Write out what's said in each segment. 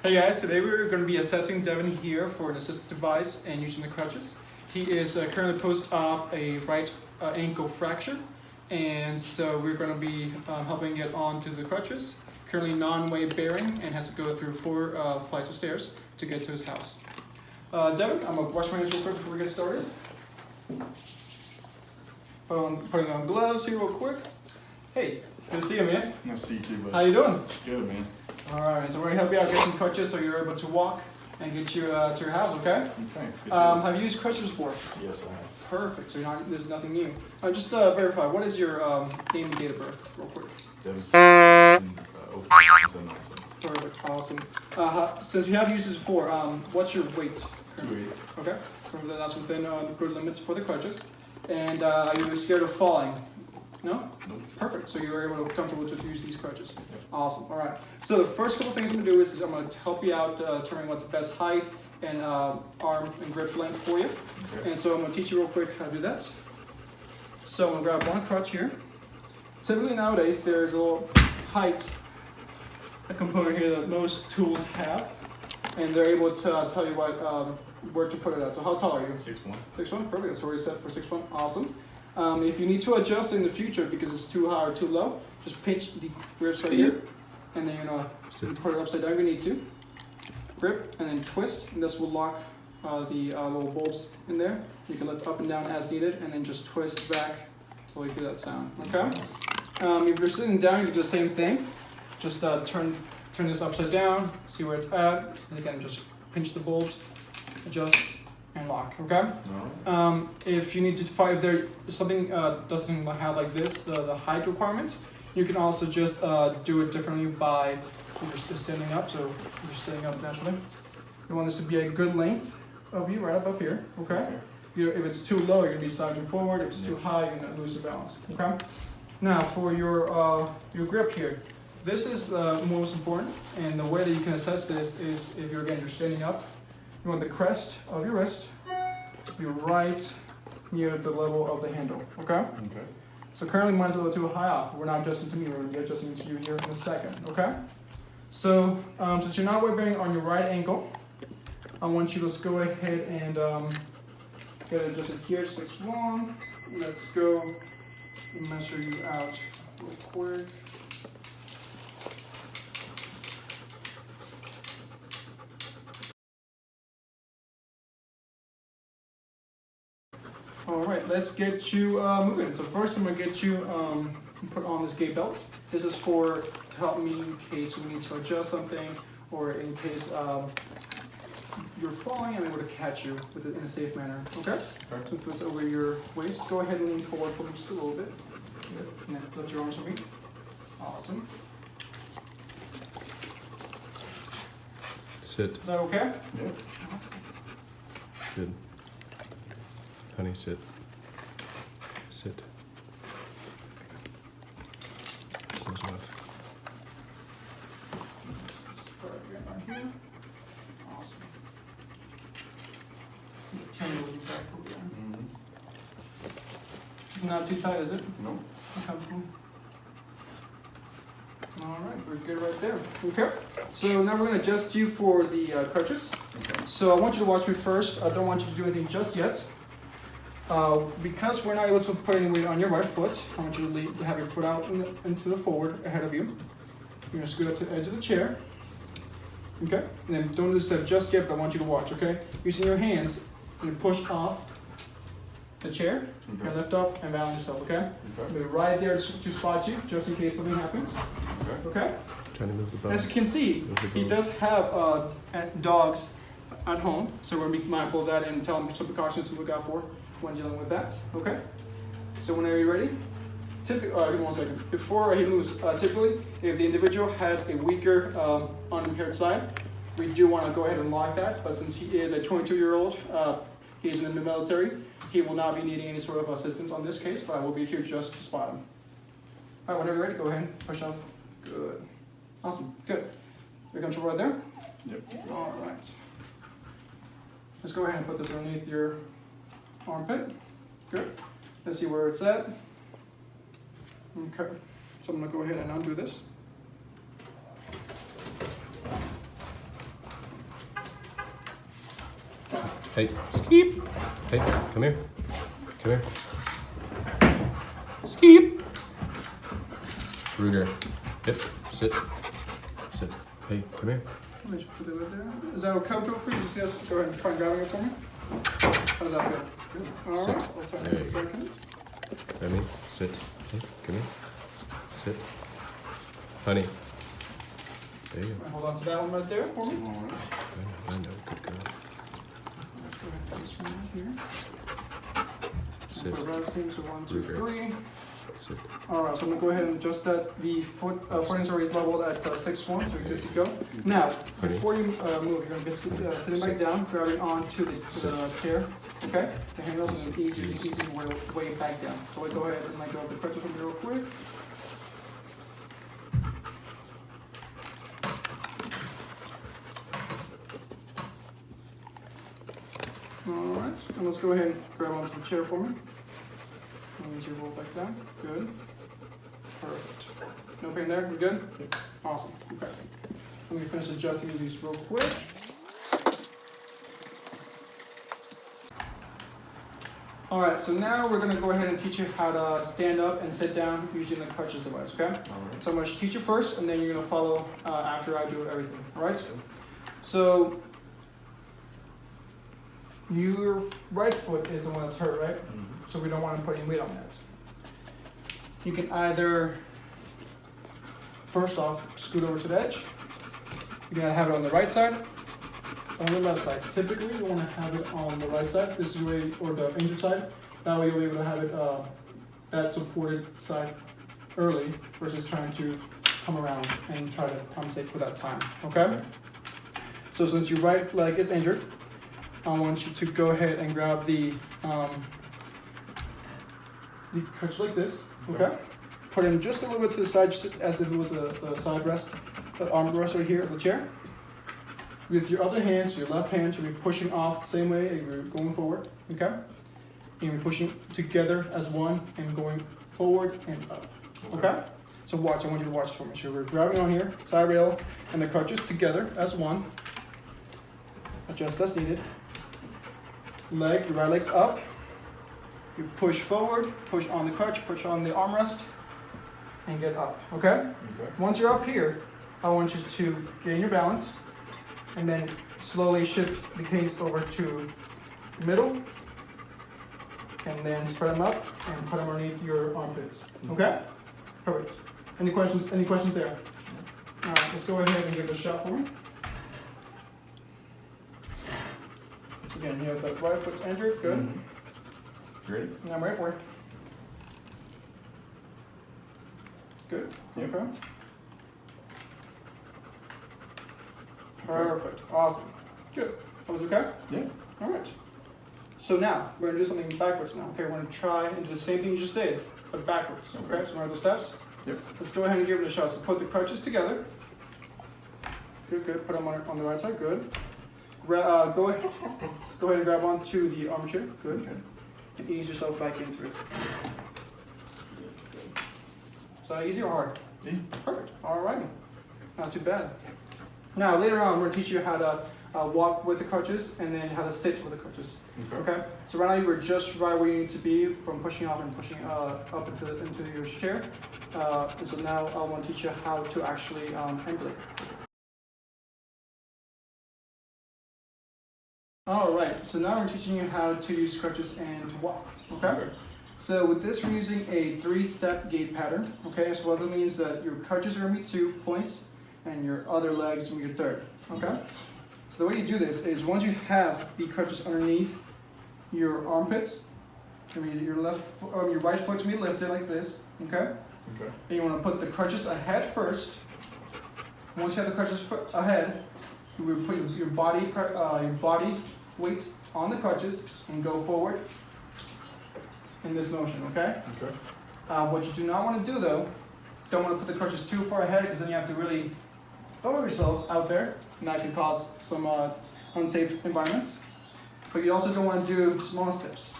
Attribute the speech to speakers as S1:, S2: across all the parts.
S1: Hey guys, today we're going to be assessing Devin here for an assistive device and using the crutches. He is currently post-op a right ankle fracture, and so we're going to be helping get onto the crutches. Currently non-weight bearing and has to go through 4 flights of stairs to get to his house. Devin, I'm going to wash my hands real quick before we get started. Putting on gloves here real quick. Hey, good to see you, man.
S2: Nice to see you too, buddy.
S1: How you doing?
S2: Good, man.
S1: Alright, so we're going to help you out get some crutches so you're able to walk and get you to your house, okay?
S2: Okay.
S1: Have you used crutches before?
S2: Yes, I have.
S1: Perfect, so this is nothing new. Just verify, what is your name and date of birth, real quick?
S2: Devin's
S1: Perfect, awesome. Since you have used this before, what's your weight?
S2: 280.
S1: Okay, that's within good limits for the crutches. And are you scared of falling? No?
S2: Nope.
S1: Perfect, so you're able to comfortable to use these crutches.
S2: Yep.
S1: Awesome, all right. So the first couple things I'm gonna do is I'm gonna help you out determining what's the best height and arm and grip length for you.
S2: Okay.
S1: And so I'm gonna teach you real quick how to do that. So I'm gonna grab one crutch here. Typically nowadays there's a little height component here that most tools have, and they're able to tell you what where to put it at. So how tall are you?
S2: 6'1".
S1: 6'1", perfect, that's already set for 6'1", awesome. If you need to adjust in the future because it's too high or too low, just pinch the wrist right here, and then you put it upside down if you need to. Grip, and then twist, and this will lock the little bulbs in there. You can lift up and down as needed, and then just twist back until you hear that sound, okay? If you're sitting down, you do the same thing. Just turn this upside down, see where it's at, and again, just pinch the bulbs, adjust, and lock, okay?
S2: No.
S1: If you need to find if there something doesn't have like this, the height requirement, you can also just do it differently by just standing up. So you're standing up naturally. You want this to be a good length of you, right above here, okay? If it's too low, you're gonna be slouching forward. If it's too high, you're gonna lose your balance, okay? Now for your grip here, this is most important, and the way that you can assess this is if you're standing up. You want the crest of your wrist to be right near the level of the handle, okay?
S2: Okay.
S1: So currently mine's a little too high off. We're not adjusting to me, we're gonna be adjusting to you here in a second, okay? So, since you're not weight bearing on your right ankle, I want you to just go ahead and get it adjusted here, 6'1". Let's go and measure you out real quick. All right, let's get you moving. So first I'm gonna get you put on this gait belt. This is to help me in case we need to adjust something, or in case you're falling, I'm able to catch you in a safe manner, okay? So put this over your waist. Go ahead and lean forward for me just a little bit. Good. And then lift your arms for me. Awesome.
S3: Sit.
S1: Is that okay?
S2: Yeah.
S3: Good. Honey, sit. Sit. Close left.
S1: Start again right here. Awesome. The tendons in back over there.
S2: Mm-hmm.
S1: It's not too tight, is it?
S2: No.
S1: Comfortable. All right, we're good right there. Okay. So now we're going to adjust you for the crutches.
S2: Okay.
S1: So I want you to watch me first. I don't want you to do anything just yet. Because we're not able to put any weight on your right foot, I want you to have your foot out into the forward ahead of you. You're going to scoot up to the edge of the chair. Okay? And then don't do this step just yet, but I want you to watch, okay? Using your hands, you push off the chair,
S2: Okay.
S1: and lift up and balance yourself, okay?
S2: Okay.
S1: Be right there to spot you, just in case something happens.
S2: Okay.
S1: Okay?
S3: Trying to move the bone.
S1: As you can see, he does have dogs at home, so we're going to be mindful of that and tell him some precautions to look out for when dealing with that. Okay? So whenever you're ready, give me 1 second. Before he moves, typically, if the individual has a weaker unimpaired side, we do want to go ahead and lock that, but since he is a 22-year-old, he is in the military, he will not be needing any sort of assistance on this case, but I will be here just to spot him. All right, whenever you're ready, go ahead, push up. Good. Awesome, good. You're comfortable right there?
S2: Yep.
S1: All right. Let's go ahead and put this underneath your armpit. Good. Let's see where it's at. Okay. So I'm going to go ahead and undo this.
S3: Hey, Skeep. Hey, come here. Come here. Skeep. Ruger. Yep. Sit. Sit. Hey, come here.
S1: Let me just put it right there. Is that comfortable for you? Just guys go ahead and try grabbing it for me. How's that feel? Good. All
S3: Sit.
S1: right. I'll turn
S3: There
S1: in a
S3: you go.
S1: second.
S3: Grab me. Sit. Hey, come here. Sit. Honey. There you go.
S1: Hold on to that one right there for me.
S3: I know. Good girl.
S1: Let's go ahead and put this one right here.
S3: Sit.
S1: Put around seam, so 1, 2,
S3: Ruger.
S1: 3.
S3: Sit.
S1: All right, so I'm gonna go ahead and adjust that. The footing area is leveled at 6'1", so you're good to go. Now, before you move, you're gonna be sitting back down, grabbing onto the chair. Okay, the handles and easy way back down. So I go ahead and go up the crutches from here real quick. All right, and let's go ahead and grab onto the chair for me. And easy roll back down. Good. Perfect. No pain there? We're good? Awesome. Okay. Let me finish adjusting these real quick. All right, so now we're gonna go ahead and teach you how to stand up and sit down using the crutches device, okay? So I'm gonna teach you first, and then you're gonna follow after I do everything, all right? So your right foot is the one that's hurt, right? So we don't want to put any weight on that. You can either, first off, scoot over to the edge. You're gonna have it on the right side, on the left side. Typically, you want to have it on the right side. This is where, or the injured side. That way, you'll be able to have it that supported side early versus trying to come around and try to compensate for that time. Okay. So since your right leg is injured, I want you to go ahead and grab the crutch like this, okay? Put him just a little bit to the side, just as if it was a side rest, the arm rest right here of the chair. With your other hand, so your left hand, you'll be pushing off the same way you're going forward, okay? And you're pushing together as one and going forward and up, okay? So watch, I want you to watch for me. So we're grabbing on here, side rail, and the crutches together as one. Adjust as needed. Leg, your right leg's up. You push forward, push on the crutch, push on the armrest, and get up, okay? Once you're up here, I want you to gain your balance, and then slowly shift the knees over to the middle, and then spread them up, and put them underneath your armpits, okay? Perfect. Any questions there? All right, let's go ahead and give it a shot for me. So again, you have the right foot's injured, good.
S2: You ready?
S1: And I'm ready for you. Good.
S2: Yep.
S1: Okay. Perfect. Awesome. Good. That was okay?
S2: Yeah.
S1: All right. So now, we're going to do something backwards now. Okay, we're going to try and do the same thing you just did, but backwards. Okay, so remember the steps?
S2: Yep.
S1: Let's go ahead and give it a shot. So put the crutches together. Good, good. Put them on the right side. Good. Go ahead and grab onto the armchair. Good.
S2: Okay.
S1: And ease yourself back into it. Is that easy or hard?
S2: Easy.
S1: Perfect. Alrighty. Not too bad. Now later on, we're going to teach you how to walk with the crutches and then how to sit with the crutches. Okay. So right now you were just right where you need to be from pushing off and pushing up into your chair. And so now I want to teach you how to actually ambulate. Alright, so now we're teaching you how to use crutches and to walk, okay? So with this, we're using a 3-step gait pattern, okay? So what that means that your crutches are going to be 2 points, and your other legs will be your third, okay? So the way you do this is once you have the crutches underneath your armpits, your right foot's going to be lifted like this, okay?
S2: Okay.
S1: And you want to put the crutches ahead first. Once you have the crutches ahead, you will put your body weight on the crutches and go forward in this motion, okay?
S2: Okay.
S1: What you do not want to do though, don't want to put the crutches too far ahead because then you have to really throw yourself out there and that can cause some unsafe environments. But you also don't want to do small steps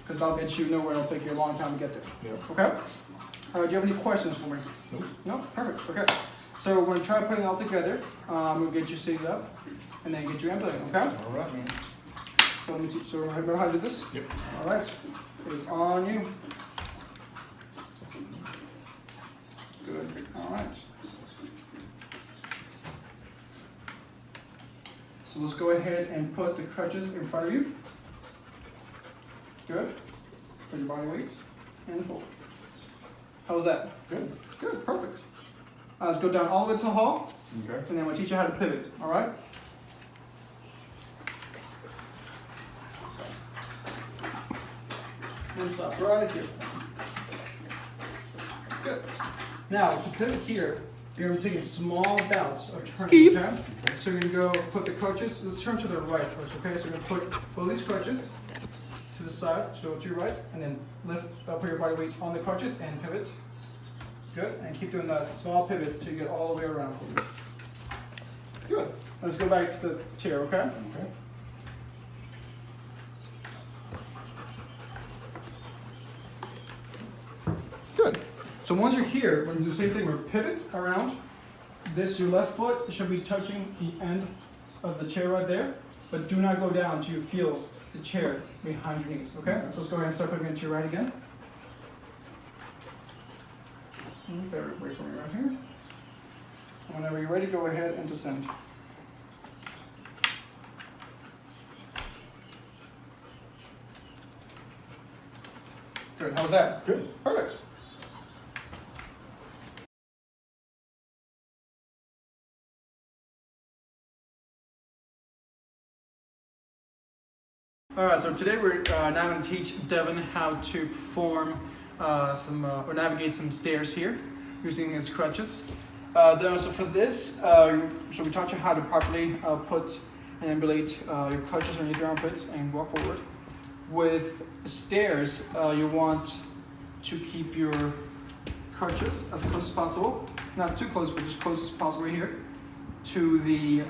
S1: because that'll get you nowhere. It'll take you a long time to get there.
S2: Yeah.
S1: Okay? Do you have any questions for me?
S2: Nope.
S1: No? Perfect. Okay. So we're going to try putting it all together. We'll get you seated up and then get you ambulating, okay?
S2: All right, man.
S1: So let me teach you remember how to do this?
S2: Yep.
S1: All right. It's on you. Good. All right. So let's go ahead and put the crutches in front of you. Good. Put your body weight and forward. How's that?
S2: Good.
S1: Good. Perfect. Let's go down all the way to the hall,
S2: Okay.
S1: and then I'm going to teach you how to pivot. All right? And stop right here. Good. Now, to pivot here, you're going to be taking small bouts of turning.
S3: Skeep.
S1: Okay? So you're going to go put the crutches. Let's turn to the right first, okay? So you're going to put both these crutches to the side, so to your right, and then lift up, put your body weight on the crutches and pivot. Good. And keep doing that small pivots till you get all the way around. Good. Let's go back to the chair, okay?
S2: Okay.
S1: Good. So once you're here, we're going to do the same thing. We're pivot around. This, your left foot should be touching the end of the chair right there, but do not go down till you feel the chair behind your knees, okay? So let's go ahead and start pivoting to your right again. Okay, wait for me right here. And whenever you're ready, go ahead and descend. Good. How's that?
S2: Good.
S1: Perfect. Alright, so today we're now going to teach Devin how to perform or navigate some stairs here using his crutches. Devin, so for this, so we taught you how to properly put and ambulate your crutches underneath your armpits and walk forward. With stairs, you want to keep your crutches as close as possible, not too close, but just close as possible right here to the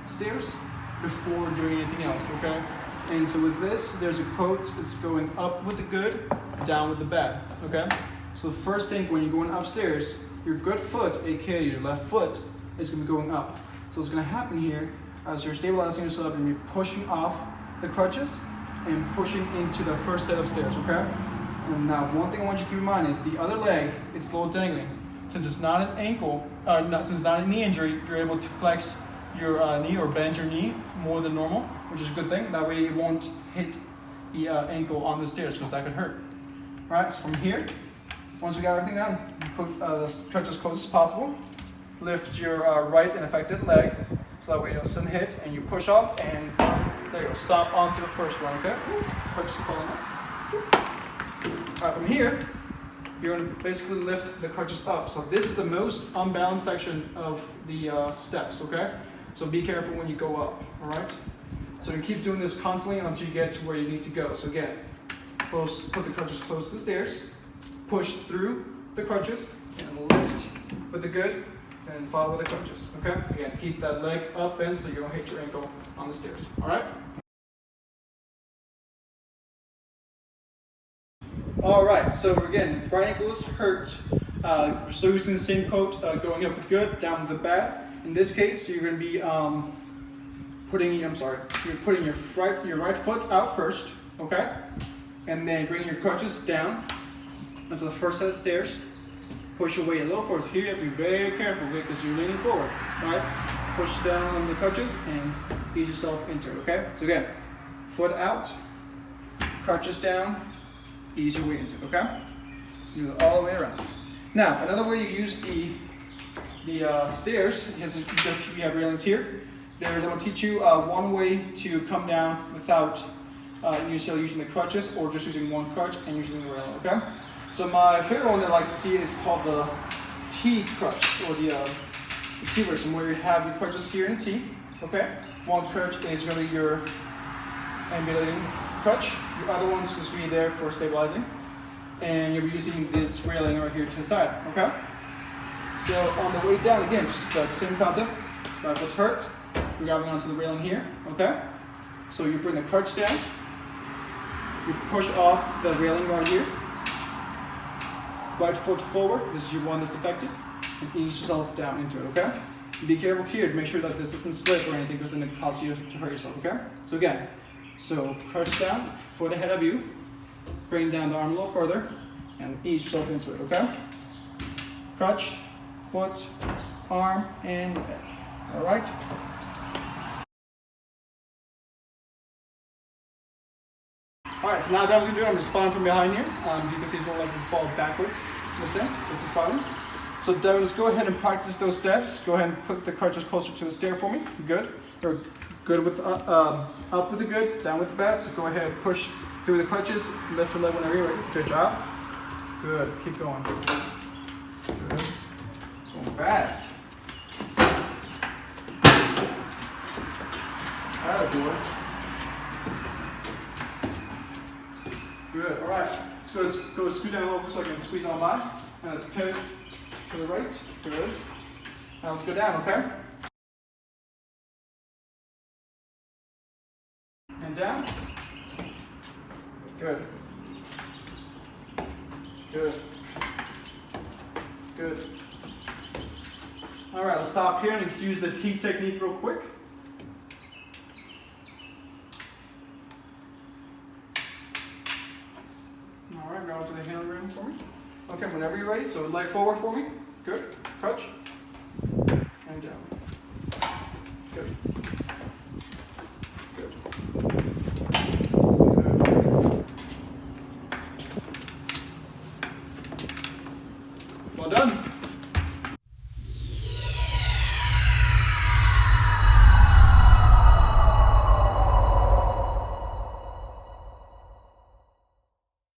S1: stairs before doing anything else, okay? And so with this, there's a quote, it's going up with the good, down with the bad, okay? So the first thing when you're going upstairs, your good foot, aka your left foot, is going to be going up. So what's going to happen here, as you're stabilizing yourself, you're going to be pushing off the crutches and pushing into the first set of stairs, okay? And now one thing I want you to keep in mind is the other leg, it's a little dangling. Since it's not an ankle, since it's not a knee injury, you're able to flex your knee or bend your knee more than normal, which is a good thing. That way it won't hit the ankle on the stairs because that could hurt. All right, so from here, once we got everything down, put the crutch as close as possible. Lift your right and affected leg so that way it doesn't hit, and you push off, and there you go, stomp onto the first one, okay? Crutch is falling up. All right, from here, you're going to basically lift the crutches up. So this is the most unbalanced section of the steps, okay? So be careful when you go up, all right? So you keep doing this constantly until you get to where you need to go. So again, put the crutches close to the stairs, push through the crutches, and lift with the good, and follow with the crutches, okay? Again, keep that leg up bent so you don't hit your ankle on the stairs, all right? All right, so again, right ankle is hurt. We're still using the same quote, going up with good, down with the bad. In this case, you're going to be you're putting your right foot out first, okay? And then bringing your crutches down onto the first set of stairs. Push your weight a little forward. Here you have to be very careful, okay? Because you're leaning forward, right? Push down on the crutches and ease yourself into it, okay? So again, foot out, crutches down, ease your way into it, okay? You do it all the way around. Now, another way you use the stairs, because we have railings here, I'm going to teach you one way to come down without necessarily using the crutches, or just using one crutch and using the railing, okay? So my favorite one that I like to see is called the T crutch, or the T version, where you have your crutches here in a T, okay? One crutch is going to be your ambulating crutch. Your other one's just be there for stabilizing. And you'll be using this railing right here to the side, okay? So on the way down, again, just the same concept. Right foot's hurt. We're grabbing onto the railing here, okay? So you bring the crutch down. You push off the railing right here. Right foot forward. This is your one that's affected. And ease yourself down into it, okay? And be careful here to make sure that this doesn't slip or anything, because then it causes you to hurt yourself, okay? So again, So crutch down, foot ahead of you. Bring down the arm a little further and ease yourself into it, okay? Crutch, foot, arm, and back. All right? All right, so now that was gonna do, I'm just spotting from behind here. You can see it's more likely to fall backwards in a sense, just a spotting. So Devin, just go ahead and practice those steps. Go ahead and put the crutches closer to the stair for me. Good. Or good with up with the good, down with the bad. So go ahead and push through the crutches. Lift your leg whenever you're ready. Good job. Good. Keep going. Good. Going fast. Boy. Good. All right. Let's go scoot down over so I can squeeze on by. And let's pivot to the right. Good. Now let's go down, okay? And down. Good. Good. Good. All right, let's stop here and let's use the T technique real quick. All right, go to the hand room for me. Okay, whenever you're ready, so leg forward for me. Good. Crutch. And down. Good. Good. Good. Well done.